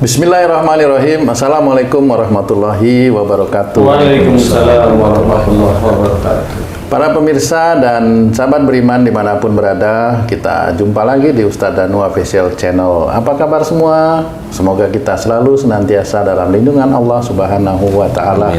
Bismillahirrahmanirrahim. Assalamualaikum warahmatullahi wabarakatuh. Waalaikumsalam warahmatullahi wabarakatuh. Para pemirsa dan sahabat beriman dimanapun berada, kita jumpa lagi di Ustadz Danu Official Channel. Apa kabar semua? Semoga kita selalu senantiasa dalam lindungan Allah Subhanahu wa Ta'ala.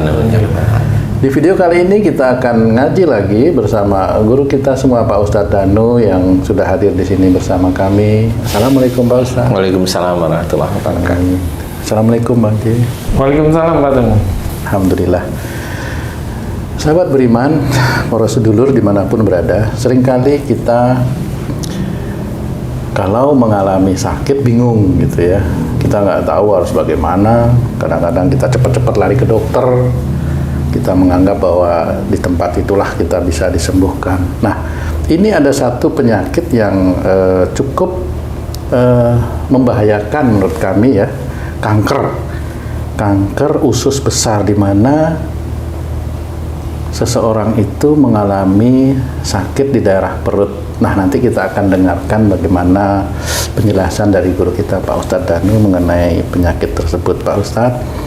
Di video kali ini kita akan ngaji lagi bersama guru kita semua, Pak Ustadz Danu, yang sudah hadir di sini bersama kami. Assalamualaikum Pak Ustadz. Waalaikumsalam warahmatullahi wabarakatuh. Assalamualaikum Bang Ki. Waalaikumsalam Pak Danu. Alhamdulillah. Sahabat beriman, para sedulur dimanapun berada, seringkali kita kalau mengalami sakit bingung gitu ya. Kita nggak tahu harus bagaimana. Kadang-kadang kita cepat-cepat lari ke dokter. Kita menganggap bahwa di tempat itulah kita bisa disembuhkan. Nah, ini ada satu penyakit yang cukup membahayakan menurut kami ya, kanker usus besar, di mana seseorang itu mengalami sakit di daerah perut. Nah, nanti kita akan dengarkan bagaimana penjelasan dari guru kita Pak Ustadz Danu mengenai penyakit tersebut. Pak Ustadz,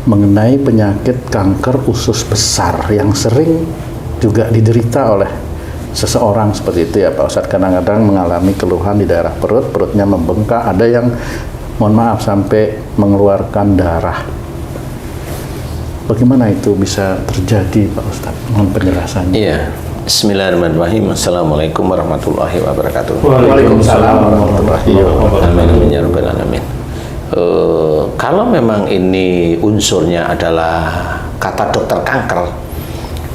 mengenai penyakit kanker usus besar yang sering juga diderita oleh seseorang seperti itu ya Pak Ustadz. Kadang-kadang mengalami keluhan di daerah perut, perutnya membengkak, ada yang mohon maaf sampai mengeluarkan darah. Bagaimana itu bisa terjadi Pak Ustadz? Mohon penjelasannya. Iya. Bismillahirrahmanirrahim. Assalamualaikum warahmatullahi wabarakatuh. Waalaikumsalam warahmatullahi wabarakatuh. Amin ya rabbal alamin. Kalau memang ini unsurnya adalah kata dokter kanker,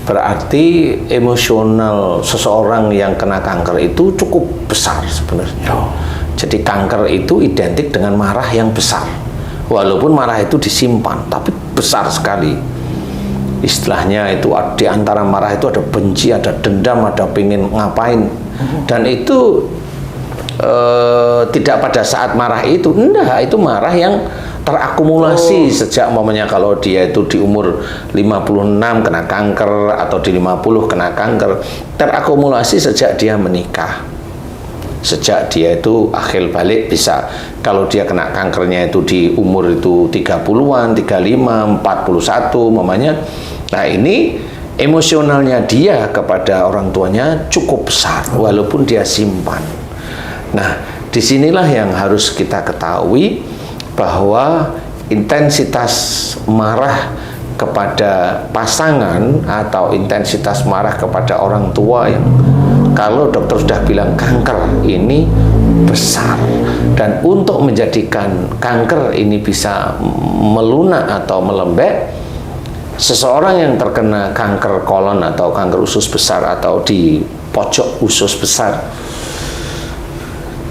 berarti emosional seseorang yang kena kanker itu cukup besar sebenarnya. Jadi kanker itu identik dengan marah yang besar, walaupun marah itu disimpan, tapi besar sekali. Istilahnya itu di antara marah itu ada benci, ada dendam, ada pengen ngapain, dan itu tidak pada saat marah itu, enggak, itu marah yang terakumulasi sejak momennya. Kalau dia itu di umur 56 kena kanker, atau di 50 kena kanker, terakumulasi sejak dia menikah, sejak dia itu akhil balik bisa. Kalau dia kena kankernya itu di umur itu 30-an, 35, 41 mamanya. Nah, ini emosionalnya dia kepada orang tuanya cukup besar walaupun dia simpan. Nah, disinilah yang harus kita ketahui, bahwa intensitas marah kepada pasangan atau intensitas marah kepada orang tua yang kalau dokter sudah bilang kanker ini besar, dan untuk menjadikan kanker ini bisa melunak atau melembek, seseorang yang terkena kanker kolon atau kanker usus besar atau di pojok usus besar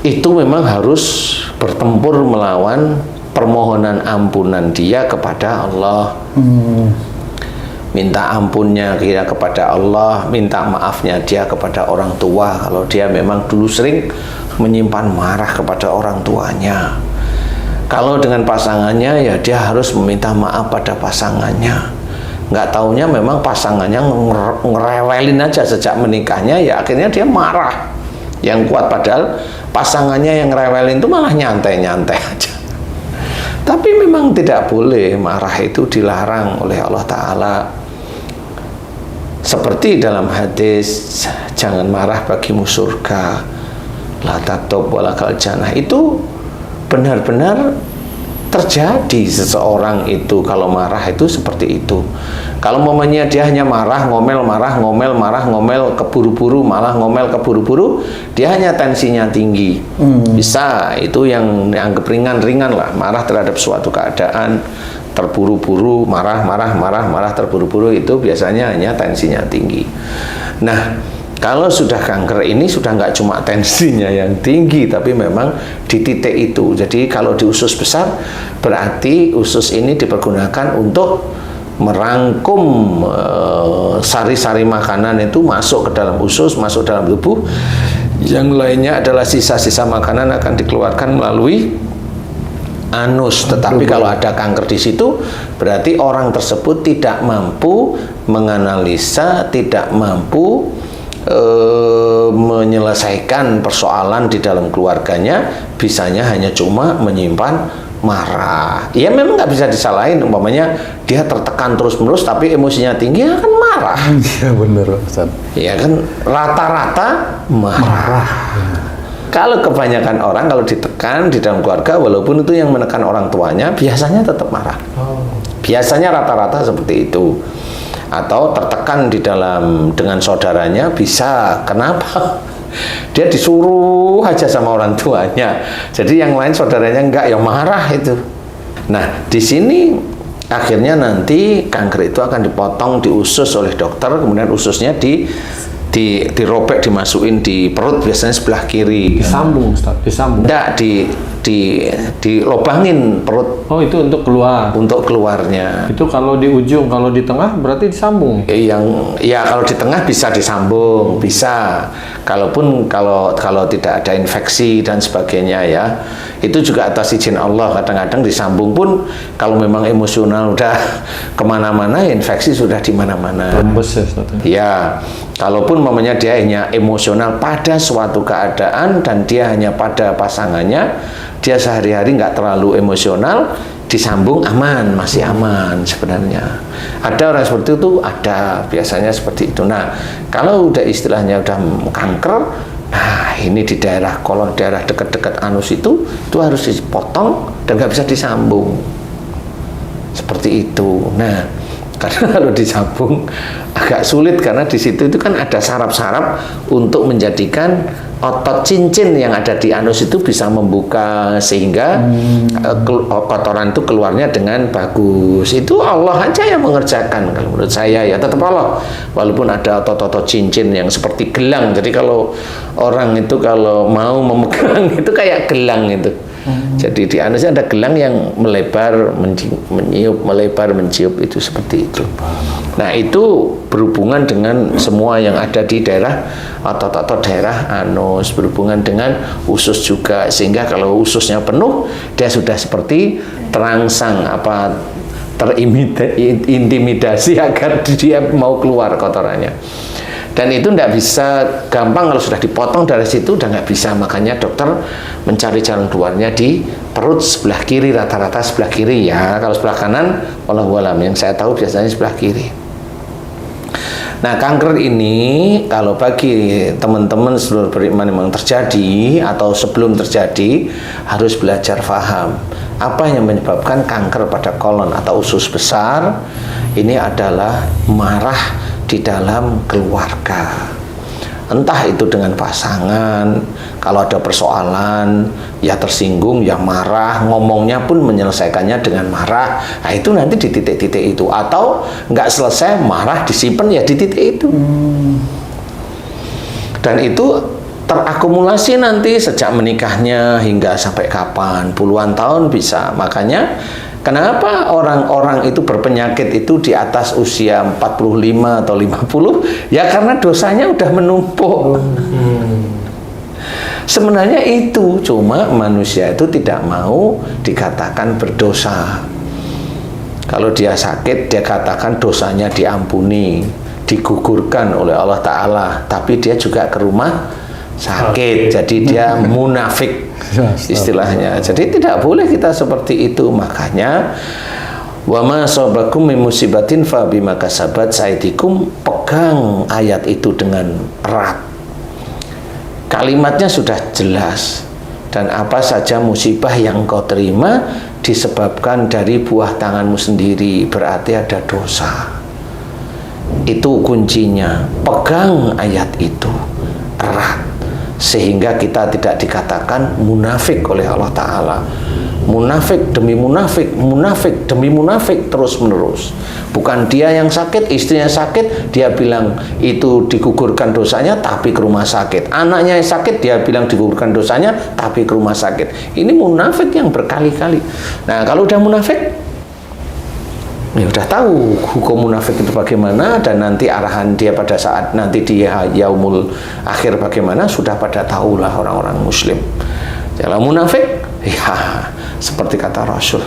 itu memang harus bertempur melawan permohonan ampunan dia kepada Allah. Minta ampunnya dia kepada Allah, minta maafnya dia kepada orang tua kalau dia memang dulu sering menyimpan marah kepada orang tuanya. Kalau dengan pasangannya, ya dia harus meminta maaf pada pasangannya. Nggak taunya memang pasangannya ngerewelin aja sejak menikahnya, ya akhirnya dia marah yang kuat, padahal pasangannya yang ngerewelin itu malah nyantai-nyantai aja. Tapi memang tidak boleh, marah itu dilarang oleh Allah Ta'ala. Seperti dalam hadis, jangan marah bagimu surga, la tatub walakal jannah. Itu benar-benar terjadi. Seseorang itu kalau marah itu seperti itu. Kalau momennya dia hanya marah, ngomel, marah, ngomel, marah, ngomel, keburu-buru, malah ngomel, keburu-buru, dia hanya tensinya tinggi. Bisa, itu yang dianggap ringan-ringan lah, marah terhadap suatu keadaan, terburu-buru, marah, terburu-buru, itu biasanya hanya tensinya tinggi. Nah, kalau sudah kanker ini sudah nggak cuma tensinya yang tinggi, tapi memang di titik itu. Jadi kalau di usus besar, berarti usus ini dipergunakan untuk merangkum sari-sari makanan itu masuk ke dalam usus, masuk dalam tubuh. Yang lainnya adalah sisa-sisa makanan akan dikeluarkan melalui anus. Tetapi kalau ada kanker di situ, berarti orang tersebut tidak mampu menganalisa, tidak mampu menyelesaikan persoalan di dalam keluarganya, bisanya hanya cuma menyimpan marah. Ya memang nggak bisa disalahin, umpamanya dia tertekan terus-menerus tapi emosinya tinggi, ya kan marah. Iya bener Ustaz. Ya kan rata-rata marah. Kalau kebanyakan orang kalau ditekan di dalam keluarga, walaupun itu yang menekan orang tuanya, biasanya tetap marah. Biasanya rata-rata seperti itu. Atau tertekan di dalam dengan saudaranya, bisa. Kenapa? Dia disuruh aja sama orang tuanya. Jadi yang lain saudaranya enggak, ya marah itu. Nah, di sini akhirnya nanti kanker itu akan dipotong di usus oleh dokter, kemudian ususnya dirobek, dimasukin di perut, biasanya sebelah kiri. Disambung, Ustaz, disambung. Enggak, dilobangin perut. Oh, itu untuk keluar. Untuk keluarnya. Itu kalau di ujung, kalau di tengah berarti disambung. Ya kalau di tengah bisa disambung, bisa. Kalaupun kalau tidak ada infeksi dan sebagainya ya, itu juga atas izin Allah. Kadang-kadang disambung pun kalau memang emosional udah kemana-mana, infeksi sudah di mana-mana. Rembes ya, Ustaz. Ya, kalaupun mamanya dia hanya emosional pada suatu keadaan dan dia hanya pada pasangannya, dia sehari-hari nggak terlalu emosional, disambung aman, masih aman sebenarnya. Ada orang seperti itu, ada, biasanya seperti itu. Nah, kalau udah istilahnya udah kanker, nah ini di daerah kolon, daerah dekat-dekat anus itu harus dipotong dan nggak bisa disambung. Seperti itu. Nah, karena kalau disambung agak sulit karena di situ itu kan ada saraf-saraf untuk menjadikan otot cincin yang ada di anus itu bisa membuka sehingga kotoran itu keluarnya dengan bagus. Itu Allah aja yang mengerjakan kalau menurut saya ya, tetap Allah. Walaupun ada otot-otot cincin yang seperti gelang. Jadi kalau orang itu kalau mau memegang itu kayak gelang itu. Jadi di anusnya ada gelang yang melebar, meniup, melebar, menciup, itu seperti itu. Nah, itu berhubungan dengan semua yang ada di daerah otot-otot daerah anus, berhubungan dengan usus juga, sehingga kalau ususnya penuh, dia sudah seperti terangsang, terintimidasi agar dia mau keluar kotorannya. Dan itu tidak bisa gampang, kalau sudah dipotong dari situ udah nggak bisa. Makanya dokter mencari jalan keluarnya di perut sebelah kiri, rata-rata sebelah kiri ya. Kalau sebelah kanan, wallahu alam, yang saya tahu biasanya sebelah kiri. Nah, kanker ini kalau bagi teman-teman seluruh beriman memang terjadi atau sebelum terjadi, harus belajar paham apa yang menyebabkan kanker pada kolon atau usus besar. Ini adalah marah di dalam keluarga, entah itu dengan pasangan, kalau ada persoalan ya tersinggung, ya marah, ngomongnya pun menyelesaikannya dengan marah. Nah, itu nanti di titik-titik itu, atau nggak selesai marah disimpan ya di titik itu. Dan itu terakumulasi nanti sejak menikahnya hingga sampai kapan, puluhan tahun bisa. Makanya kenapa orang-orang itu berpenyakit itu di atas usia 45 atau 50? Ya karena dosanya udah menumpuk. Sebenarnya itu, cuma manusia itu tidak mau dikatakan berdosa. Kalau dia sakit, dia katakan dosanya diampuni, digugurkan oleh Allah Ta'ala, tapi dia juga ke rumah sakit, jadi dia munafik istilahnya. Jadi tidak boleh kita seperti itu. Makanya wa ma asabakum min musibatin fa bima kasabat aydikum, pegang ayat itu dengan erat. Kalimatnya sudah jelas, dan apa saja musibah yang engkau terima disebabkan dari buah tanganmu sendiri, berarti ada dosa. Itu kuncinya, pegang ayat itu erat, sehingga kita tidak dikatakan munafik oleh Allah Ta'ala. Munafik demi munafik, munafik demi munafik, terus menerus. Bukan dia yang sakit, istrinya sakit, dia bilang itu digugurkan dosanya tapi ke rumah sakit. Anaknya yang sakit, dia bilang digugurkan dosanya tapi ke rumah sakit. Ini munafik yang berkali-kali. Nah, kalau udah munafik, ya udah tahu hukum munafik itu bagaimana, dan nanti arahan dia pada saat nanti di yaumul akhir bagaimana, sudah pada tahulah orang-orang muslim. Kalau munafik, ya seperti kata Rasul,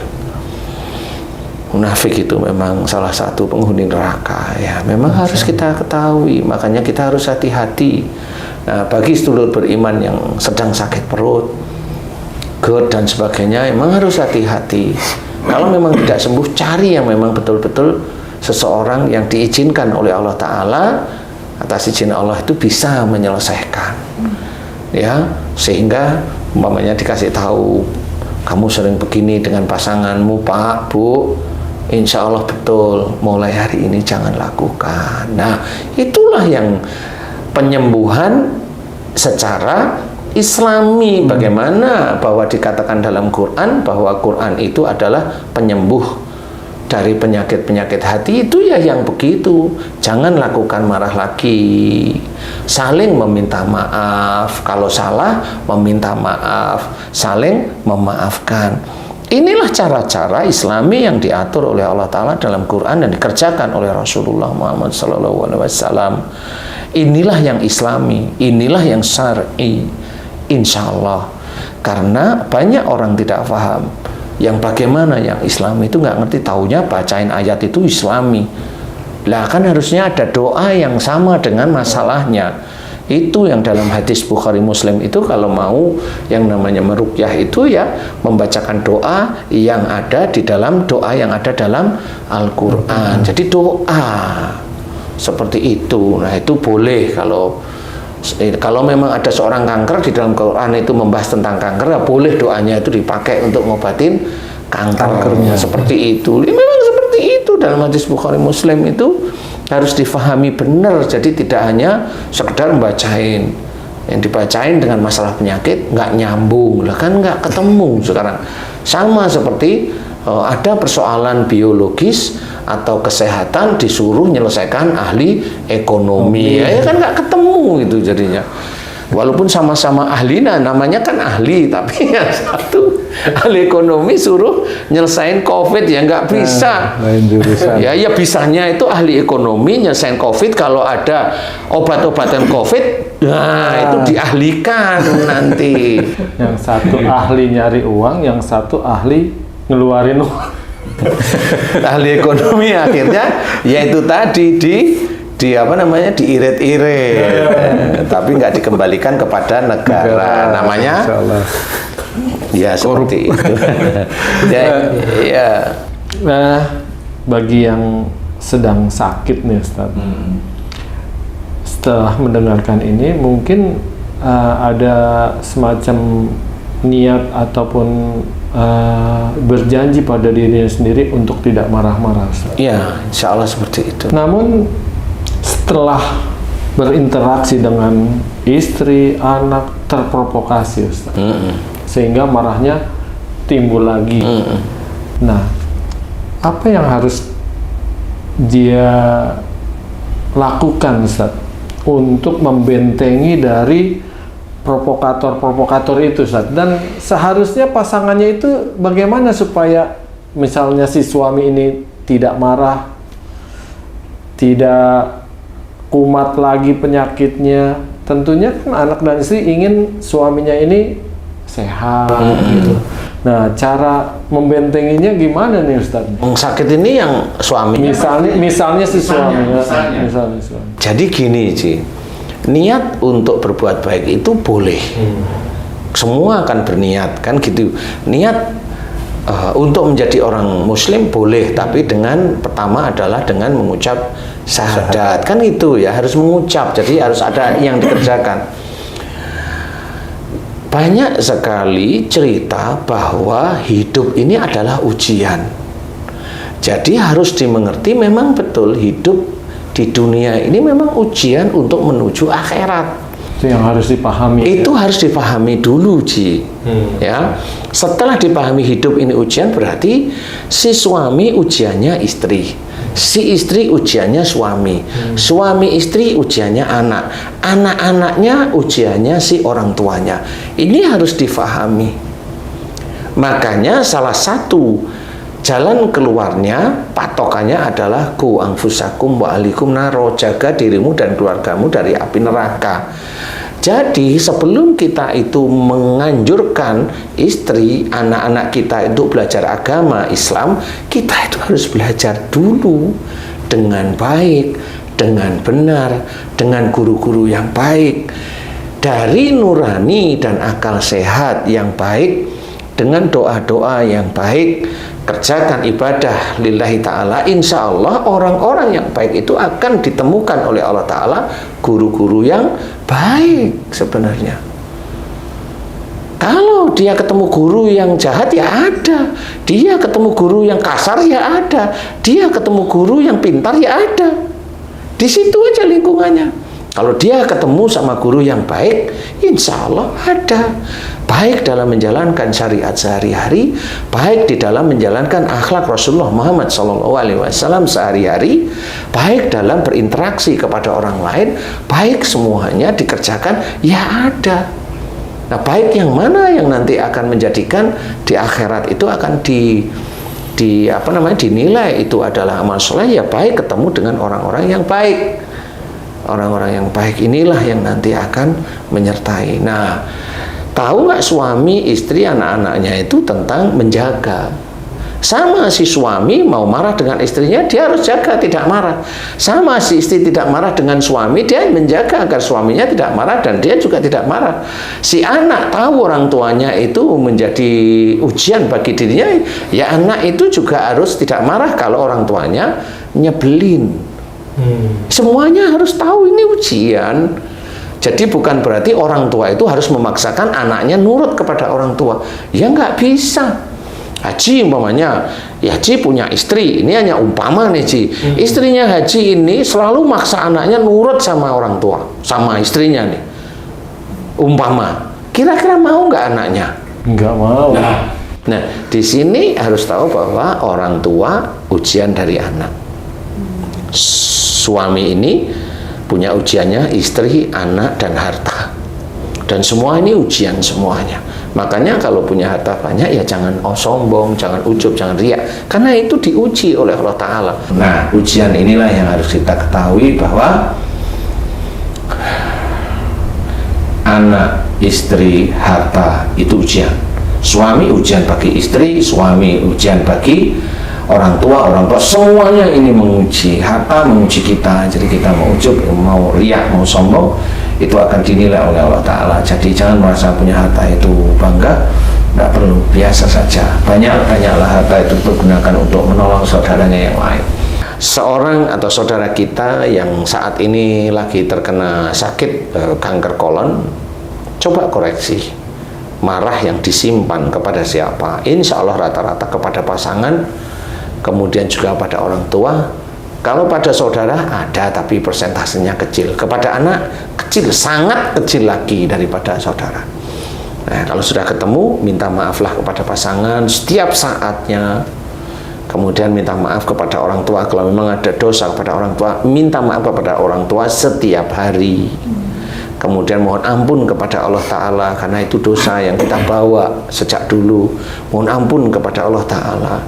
munafik itu memang salah satu penghuni neraka. Ya memang harus kita ketahui, makanya kita harus hati-hati. Nah, bagi sedulur beriman yang sedang sakit perut, GERD dan sebagainya, memang harus hati-hati. Kalau memang tidak sembuh, cari yang memang betul-betul seseorang yang diizinkan oleh Allah Ta'ala, atas izin Allah itu bisa menyelesaikan, ya, sehingga umpamanya dikasih tahu, kamu sering begini dengan pasanganmu, Pak, Bu, insya Allah betul, mulai hari ini jangan lakukan. Nah, itulah yang penyembuhan secara Islami. Bagaimana bahwa dikatakan dalam Quran bahwa Quran itu adalah penyembuh dari penyakit-penyakit hati, itu ya yang begitu. Jangan lakukan marah lagi, saling meminta maaf, kalau salah meminta maaf, saling memaafkan. Inilah cara-cara Islami yang diatur oleh Allah Ta'ala dalam Quran dan dikerjakan oleh Rasulullah Muhammad SAW. Inilah yang Islami, inilah yang syar'i, insya Allah. Karena banyak orang tidak paham yang bagaimana yang Islami itu nggak ngerti, taunya bacain ayat itu Islami. Lah kan harusnya ada doa yang sama dengan masalahnya. Itu yang dalam hadis Bukhari Muslim itu, kalau mau yang namanya meruqyah itu ya membacakan doa yang ada di dalam doa yang ada dalam Al-Quran. Jadi doa seperti itu. Nah, itu boleh kalau memang ada seorang kanker, di dalam Quran itu membahas tentang kanker, ya boleh doanya itu dipakai untuk ngobatin kankernya. Seperti itu. Memang seperti itu dalam hadis Bukhari Muslim itu harus difahami benar. Jadi tidak hanya sekedar membacain. Yang dibacain dengan masalah penyakit nggak nyambung, lah kan nggak ketemu sekarang. Sama seperti ada persoalan biologis atau kesehatan disuruh menyelesaikan ahli ekonomi, ya kan nggak ketemu itu jadinya. Walaupun sama-sama ahli, nah namanya kan ahli, tapi yang satu ahli ekonomi suruh nyelesain COVID, ya nggak bisa. Lain jurusan. Ya bisanya itu ahli ekonomi nyelesain COVID, kalau ada obat-obatan COVID, nah itu diahlikan nanti. Yang satu ahli nyari uang, yang satu ahli ngeluarin uang. Ahli ekonomi akhirnya yaitu tadi diirit-irit, tapi nggak dikembalikan kepada negara. Namanya ya seperti itu. ya. Nah, bagi yang sedang sakit nih Ustaz, setelah mendengarkan ini mungkin ada semacam niat ataupun berjanji pada dirinya sendiri untuk tidak marah-marah. Ya, insya Allah seperti itu. Namun setelah berinteraksi dengan istri, anak, terprovokasi Ustaz. Sehingga marahnya timbul lagi. Nah, apa yang harus dia lakukan Ustaz untuk membentengi dari provokator-provokator itu Ustaz? Dan seharusnya pasangannya itu bagaimana supaya misalnya si suami ini tidak marah, tidak kumat lagi penyakitnya. Tentunya kan anak dan istri ingin suaminya ini sehat gitu. Nah, cara membentenginya gimana nih Ustaz? Sakit ini yang suaminya. Misalnya si suaminya. Misalnya suami. Jadi gini, Ci. Niat untuk berbuat baik itu boleh. Semua akan berniat, kan gitu. Niat untuk menjadi orang muslim boleh, tapi dengan pertama adalah dengan mengucap syahadat. Kan itu ya, harus mengucap. Jadi harus ada yang dikerjakan. Banyak sekali cerita bahwa hidup ini adalah ujian. Jadi harus dimengerti, memang betul hidup di dunia ini memang ujian untuk menuju akhirat. Itu yang harus dipahami. Itu harus dipahami dulu, Ji. Ya. Setelah dipahami hidup ini ujian, berarti si suami ujiannya istri, si istri ujiannya suami, suami istri ujiannya anak, anak-anaknya ujiannya si orang tuanya. Ini harus difahami. Makanya salah satu jalan keluarnya, patokannya adalah ku anfusakum wa alikum naro, jaga dirimu dan keluargamu dari api neraka. Jadi sebelum kita itu menganjurkan istri, anak-anak kita untuk belajar agama Islam, kita itu harus belajar dulu dengan baik, dengan benar, dengan guru-guru yang baik. Dari nurani dan akal sehat yang baik, dengan doa-doa yang baik, kerjakan ibadah lillahi ta'ala, insya Allah orang-orang yang baik itu akan ditemukan oleh Allah Ta'ala, guru-guru yang baik sebenarnya. Kalau dia ketemu guru yang jahat, ya ada. Dia ketemu guru yang kasar, ya ada. Dia ketemu guru yang pintar, ya ada. Di situ aja lingkungannya. Kalau dia ketemu sama guru yang baik, insya Allah ada. Baik dalam menjalankan syariat sehari-hari, baik di dalam menjalankan akhlak Rasulullah Muhammad SAW sehari-hari, baik dalam berinteraksi kepada orang lain, baik semuanya dikerjakan, ya ada. Nah, baik yang mana yang nanti akan menjadikan di akhirat itu akan dinilai itu adalah amal soleh, ya baik ketemu dengan orang-orang yang baik. Orang-orang yang baik inilah yang nanti akan menyertai. Nah, tahu nggak suami, istri, anak-anaknya itu tentang menjaga. Sama si suami mau marah dengan istrinya, dia harus jaga tidak marah. Sama si istri tidak marah dengan suami, dia menjaga agar suaminya tidak marah dan dia juga tidak marah. Si anak tahu orang tuanya itu menjadi ujian bagi dirinya, ya anak itu juga harus tidak marah kalau orang tuanya nyebelin. Semuanya harus tahu ini ujian. Jadi bukan berarti orang tua itu harus memaksakan anaknya nurut kepada orang tua. Ya nggak bisa. Haji umpamanya, ya Haji punya istri, ini hanya umpama nih Ji. Istrinya Haji ini selalu maksa anaknya nurut sama orang tua, sama istrinya nih. Umpama, kira-kira mau nggak anaknya? Nggak mau. Nah, di sini harus tahu bahwa orang tua ujian dari anak. Suami ini punya ujiannya istri, anak, dan harta. Dan semua ini ujian semuanya. Makanya kalau punya harta banyak, ya jangan sombong, jangan ujub, jangan riak. Karena itu diuji oleh Allah Ta'ala. Nah, ujian inilah yang harus kita ketahui bahwa anak, istri, harta itu ujian. Suami ujian bagi istri, suami ujian bagi orang tua semuanya ini menguji. Harta menguji kita, jadi kita mau ujub, mau riak, mau sombong, itu akan dinilai oleh Allah Ta'ala. Jadi jangan merasa punya harta itu bangga, tidak perlu, biasa saja. Banyaklah harta itu digunakan untuk menolong saudaranya yang lain. Seorang atau saudara kita yang saat ini lagi terkena sakit kanker kolon, coba koreksi. Marah yang disimpan kepada siapa? Insya Allah rata-rata kepada pasangan, kemudian juga pada orang tua. Kalau pada saudara ada, tapi persentasenya kecil. Kepada anak kecil, sangat kecil lagi daripada saudara. Nah, kalau sudah ketemu, minta maaflah kepada pasangan setiap saatnya. Kemudian minta maaf kepada orang tua. Kalau memang ada dosa kepada orang tua, minta maaf kepada orang tua setiap hari. Kemudian mohon ampun kepada Allah Ta'ala, karena itu dosa yang kita bawa sejak dulu. Mohon ampun kepada Allah Ta'ala.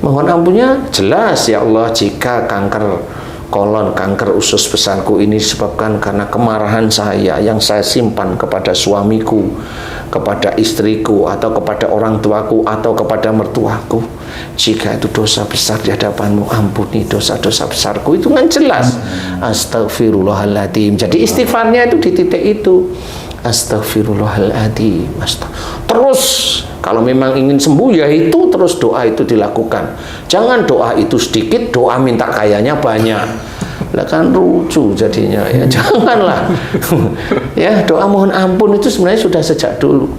Mohon ampunnya jelas, ya Allah, jika kanker kolon, kanker usus besarku ini disebabkan karena kemarahan saya yang saya simpan kepada suamiku, kepada istriku, atau kepada orang tuaku, atau kepada mertuaku. Jika itu dosa besar di hadapanmu, ampuni dosa-dosa besarku. Itu kan jelas. Astagfirullahaladzim. Jadi istighfarnya itu di titik itu. Astagfirullahaladzim. Terus kalau memang ingin sembuh, ya itu terus doa itu dilakukan. Jangan doa itu sedikit, doa minta kayanya banyak. Lah kan lucu jadinya, ya janganlah. Ya, doa mohon ampun itu sebenarnya sudah sejak dulu.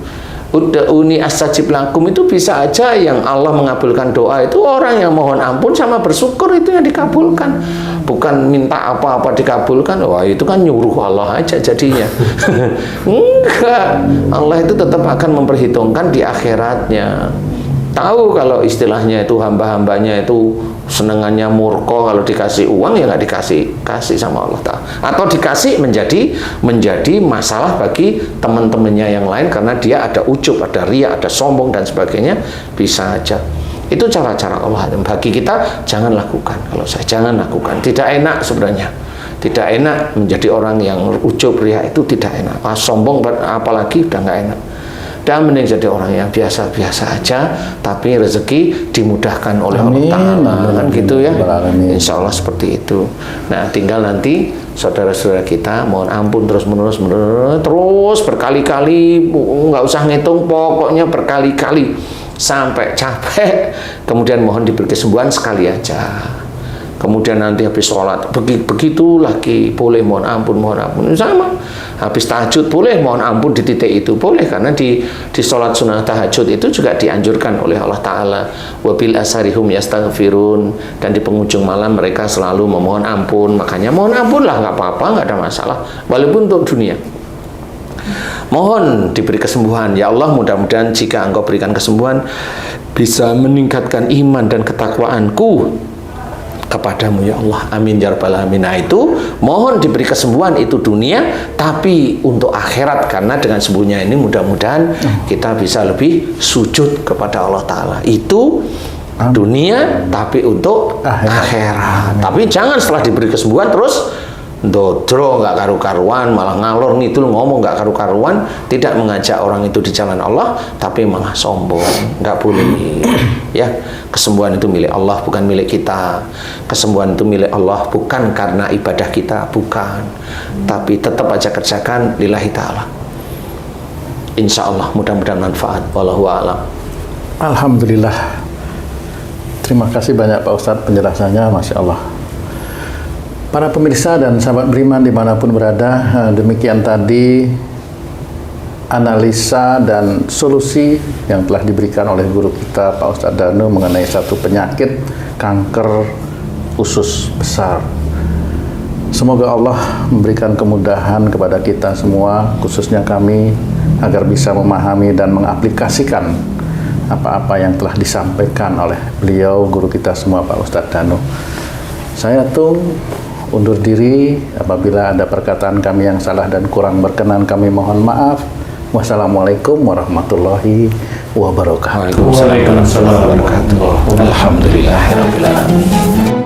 Ud'uni astajib lakum itu bisa aja yang Allah mengabulkan doa itu orang yang mohon ampun sama bersyukur, itu yang dikabulkan. Bukan minta apa-apa dikabulkan. Wah, itu kan nyuruh Allah aja jadinya. Enggak, Allah itu tetap akan memperhitungkan di akhiratnya. Tahu kalau istilahnya itu hamba-hambanya itu senengannya murko, kalau dikasih uang ya nggak kasih sama Allah Ta'ala, atau dikasih menjadi masalah bagi teman-temannya yang lain karena dia ada ujub, ada riya, ada sombong dan sebagainya, bisa aja. Itu cara-cara Allah. Bagi kita jangan lakukan. Kalau saya jangan lakukan, tidak enak sebenarnya, tidak enak menjadi orang yang ujub, riya, itu tidak enak. Sombong apalagi udah nggak enak. dan mending jadi orang yang biasa-biasa aja, tapi rezeki dimudahkan oleh Amin. Allah Ta'ala, kan gitu ya. Amin. Insya Allah seperti itu. Nah, tinggal nanti saudara-saudara kita mohon ampun terus berkali-kali, nggak usah ngitung, pokoknya berkali-kali sampai capek, kemudian mohon diberi kesembuhan sekali aja. Kemudian nanti habis sholat begitu lagi, boleh mohon ampun sama. Habis tahajud boleh mohon ampun di titik itu, boleh, karena di sholat sunnah tahajud itu juga dianjurkan oleh Allah Ta'ala, wabil asharihum yastaghfirun, dan di penghujung malam mereka selalu memohon ampun. Makanya mohon ampun lah, nggak apa-apa, nggak ada masalah, walaupun untuk dunia. Mohon diberi kesembuhan ya Allah, mudah-mudahan jika Engkau berikan kesembuhan bisa meningkatkan iman dan ketakwaanku kepadamu ya Allah, amin ya rabbal alamin. Nah, itu mohon diberi kesembuhan itu dunia, tapi untuk akhirat, karena dengan sembuhnya ini mudah-mudahan kita bisa lebih sujud kepada Allah Ta'ala. Itu dunia, tapi untuk akhirat. Tapi jangan setelah diberi kesembuhan terus dodro, nggak karu-karuan, malah ngalor ngidul ngomong nggak karu-karuan, tidak mengajak orang itu di jalan Allah, tapi malah sombong. Nggak boleh ya. Kesembuhan itu milik Allah, bukan milik kita. Kesembuhan itu milik Allah bukan karena ibadah kita, bukan, tapi tetap aja kerjakan lillahi ta'ala. Insya Allah mudah-mudahan manfaat. Wallahu a'lam. Alhamdulillah. Terima kasih banyak Pak Ustadz penjelasannya, Masya Allah. Para pemirsa dan sahabat beriman dimanapun berada, demikian tadi analisa dan solusi yang telah diberikan oleh guru kita Pak Ustadz Danu mengenai satu penyakit kanker usus besar. Semoga Allah memberikan kemudahan kepada kita semua, khususnya kami, agar bisa memahami dan mengaplikasikan apa-apa yang telah disampaikan oleh beliau, guru kita semua Pak Ustadz Danu. Saya undur diri. Apabila ada perkataan kami yang salah dan kurang berkenan, kami mohon maaf. Wassalamualaikum warahmatullahi wabarakatuh. Waalaikumsalam warahmatullahi wabarakatuh. Alhamdulillahirabbil alamin.